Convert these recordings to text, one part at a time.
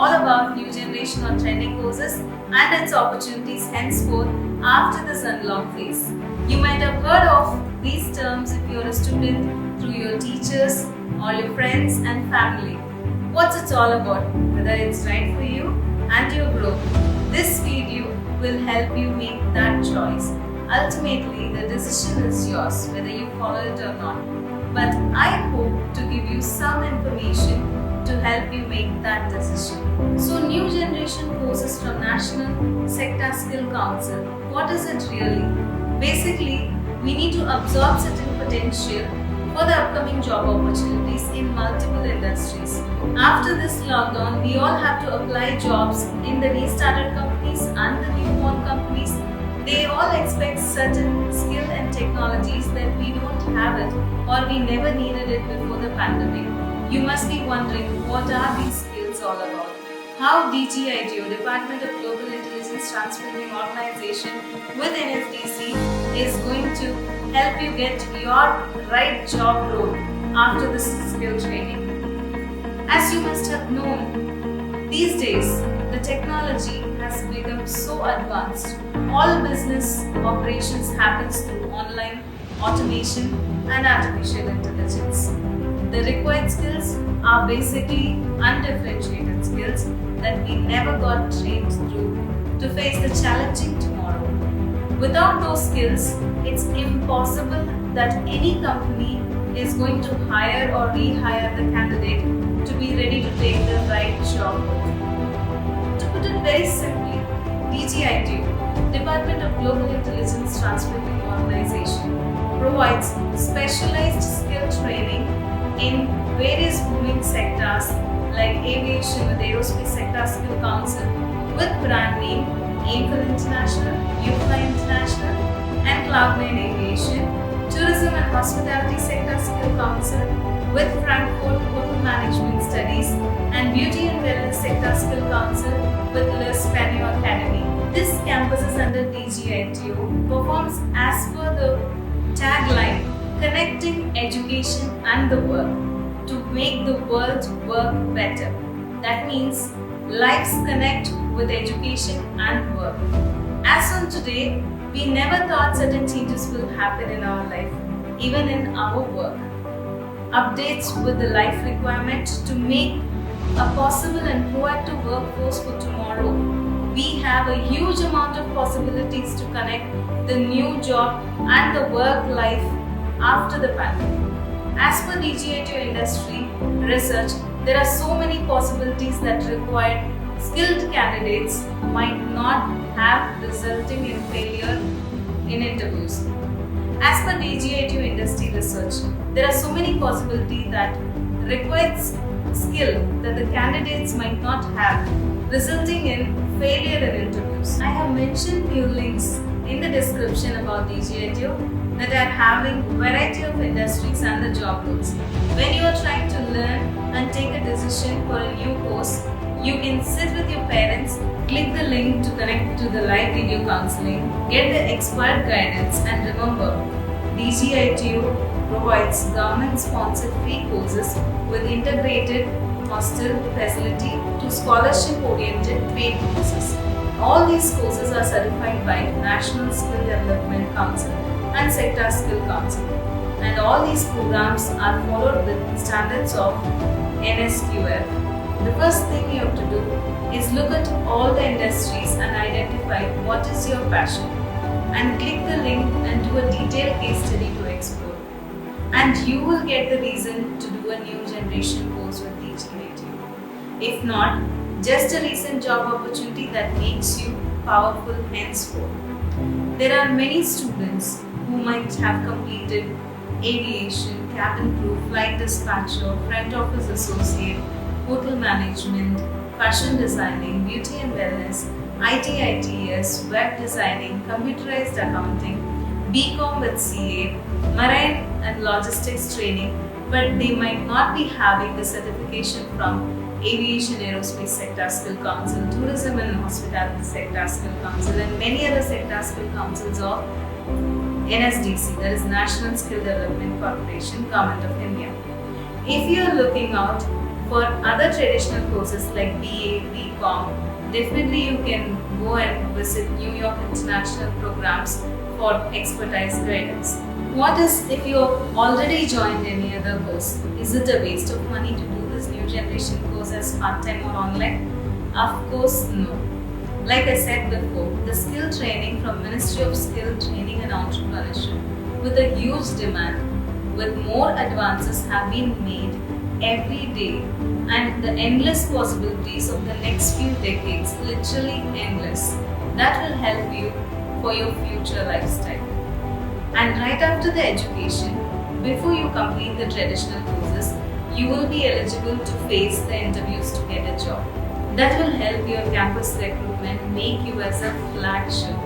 all about new generation or trending courses and its opportunities henceforth after this unlock phase. You might have heard of these terms if you're a student through your teachers or your friends and family. What's it all about? Whether it's right for you and your growth. This video will help you make that choice. Ultimately, the decision is yours, whether you follow it or not. But I hope to give you some information to help you make that decision. So, new generation courses from National Sector Skill Council. What is it really? Basically, we need to absorb certain potential for the upcoming job opportunities in multiple industries. After this lockdown, we all have to apply jobs in the restarted companies and the newborn companies. They all expect certain skill and technologies that we don't have it or we never needed it before the pandemic. You must be wondering, what are these skills all about? How DGITO, Department of Global Intelligence Transforming Organization with NSDC is going to help you get your right job role after this skill training. As you must have known, these days the technology has become so advanced. All business operations happens through online automation and artificial intelligence. The required skills are basically undifferentiated skills that we never got trained through to face the challenging tomorrow. Without those skills, it's impossible that any company is going to hire or rehire the candidate to be ready to take the right job. To put it very simply, DGITO, Department of Global Intelligence Transforming Organization, provides specialized skill training in various booming sectors like aviation with Aerospace Sector Skill Council with brand name Aimful International, UFly International and Cloud9 Aviation, Tourism and Hospitality Sector Skill Council with Frankfurt Hotel Management Studies and Beauty and Wellness Sector Skill Council with L'Espanol Academy. This campus is under DGITO, performs as per the tagline Connecting Education and the Work to make the world work better. That means lives connect with education and work. As on today, we never thought certain changes will happen in our life, even in our work. Updates with the life requirement to make a possible and proactive workforce for tomorrow. We have a huge amount of possibilities to connect the new job and the work life after the pandemic. As per DGITO industry research, there are so many possibilities that required skilled candidates might not have, resulting in failure in interviews. As per DGITO industry research, there are so many possibilities that required skill that the candidates might not have, resulting in failure in interviews. I have mentioned few links in the description about DGITO that are having variety of industries and the job roles. When you are trying to learn and take a decision for a new course, you can sit with your parents, click the link to connect to the live video counseling, get the expert guidance, and remember, DGITO provides government-sponsored free courses with integrated hostel facility to scholarship-oriented paid courses. All these courses are certified by National Skill Development Council and Sector Skill Council, and all these programs are followed with standards of NSQF. The first thing you have to do is look at all the industries and identify what is your passion, and click the link and do a detailed case study to explore, and you will get the reason to do a new generation course with DGITO. If not, just a recent job opportunity that makes you powerful henceforth. There are many students who might have completed aviation, cabin crew, flight dispatcher, front office associate, hotel management, fashion designing, beauty and wellness, IT/ITES, web designing, computerized accounting, BCom with CA, marine and logistics training, but they might not be having the certification from Aviation Aerospace Sector Skill Council, Tourism and Hospitality Sector Skill Council, and many other sector skill councils of NSDC, that is National Skill Development Corporation, Government of India. If you are looking out For other traditional courses like BA, BCom, definitely you can go and visit New York International Programs for expertise guidance. What is if you have already joined any other course? Is it a waste of money to do this new generation course as part-time or online? Of course, no. Like I said before, the skill training from Ministry of Skill Training and Entrepreneurship, with a huge demand, with more advances have been made every day, and the endless possibilities of the next few decades, literally endless, that will help you for your future lifestyle. And right after the education, before you complete the traditional courses, you will be eligible to face the interviews to get a job. That will help your campus recruitment make you as a flagship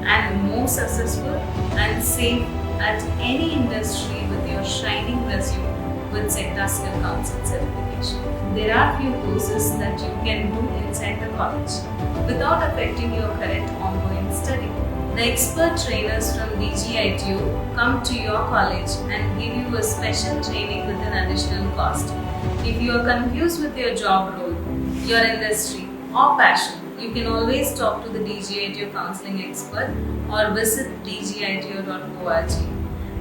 and more successful and safe at any industry with your shining resume with Sector Skill Council certification. There are few courses that you can do inside the college without affecting your current ongoing study. The expert trainers from DGITU come to your college and give you a special training with an additional cost. If you are confused with your job role, your industry or passion, you can always talk to the DGITU counseling expert or visit dgitu.org.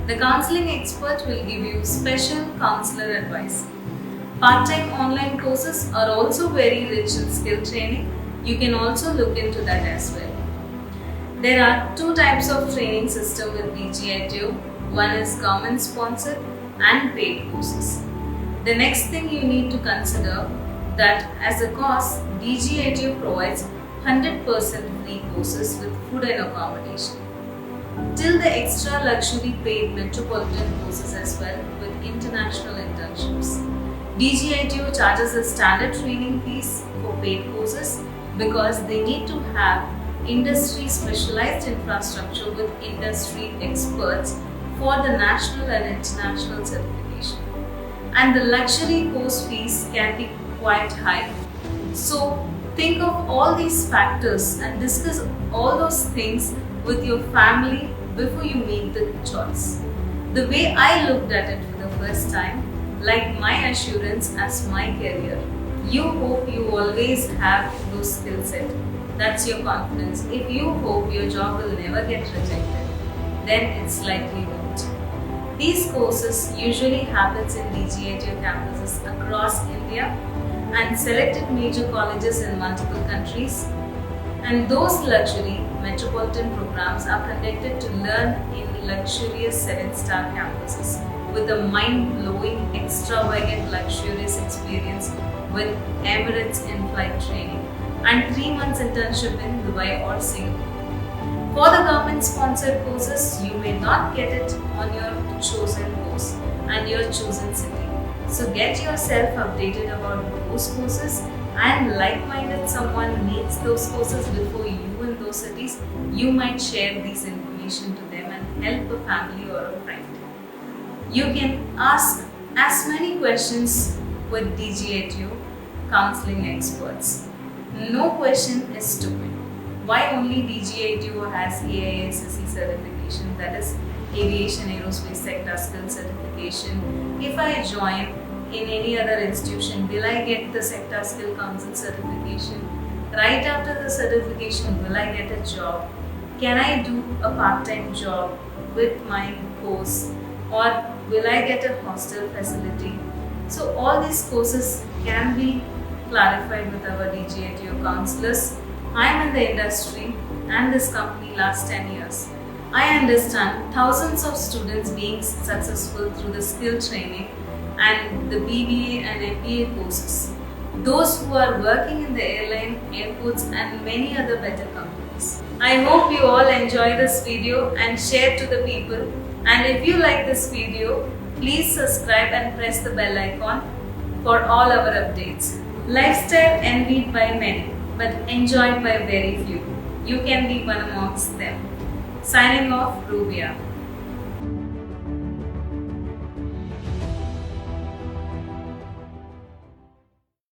The counseling expert will give you special counselor advice. Part-time online courses are also very rich in skill training. You can also look into that as well. There are two types of training system with DGITU. One is government sponsored and paid courses. The next thing you need to consider that as a cost, DGITU provides 100% free courses with food and accommodation. Till the extra luxury paid metropolitan courses as well with international internships. DGITU charges a standard training fees for paid courses because they need to have industry specialized infrastructure with industry experts for the national and international certification. And the luxury course fees can be quite high. So think of all these factors and discuss all those things with your family before you make the choice. The way I looked at it for the first time, like my assurance as my career, you hope you always have those skill set. That's your confidence. If you hope your job will never get rejected, then it's likely won't. These courses usually happens in DGITU campuses across India and selected major colleges in multiple countries. And those luxury metropolitan programs are conducted to learn in luxurious 7-star campuses with a mind-blowing, extravagant, luxurious experience with Emirates in-flight training and 3 months internship in Dubai or Singapore. For the government-sponsored courses, you may not get it on your chosen course and your chosen city. So get yourself updated about those courses, and like-minded someone needs those courses before you in those cities. You might share this information to them and help a family or a friend. You can ask as many questions with DGITU counseling experts. No question is stupid. Why only DGITU has AISSE certification, that is Aviation Aerospace Sector Skill certification? If I join in any other institution, will I get the Sector Skill Council certification? Right after the certification, will I get a job? Can I do a part-time job with my course? Or will I get a hostel facility? So all these courses can be clarified with our DGITU counselors. I am in the industry and this company last 10 years. I understand thousands of students being successful through the skill training and the BBA and MBA courses. Those who are working in the airline, airports and many other better companies. I hope you all enjoy this video and share to the people. And if you like this video, please subscribe and press the bell icon for all our updates. Lifestyle envied by many, but enjoyed by very few. You can be one amongst them. Signing off, Rubia.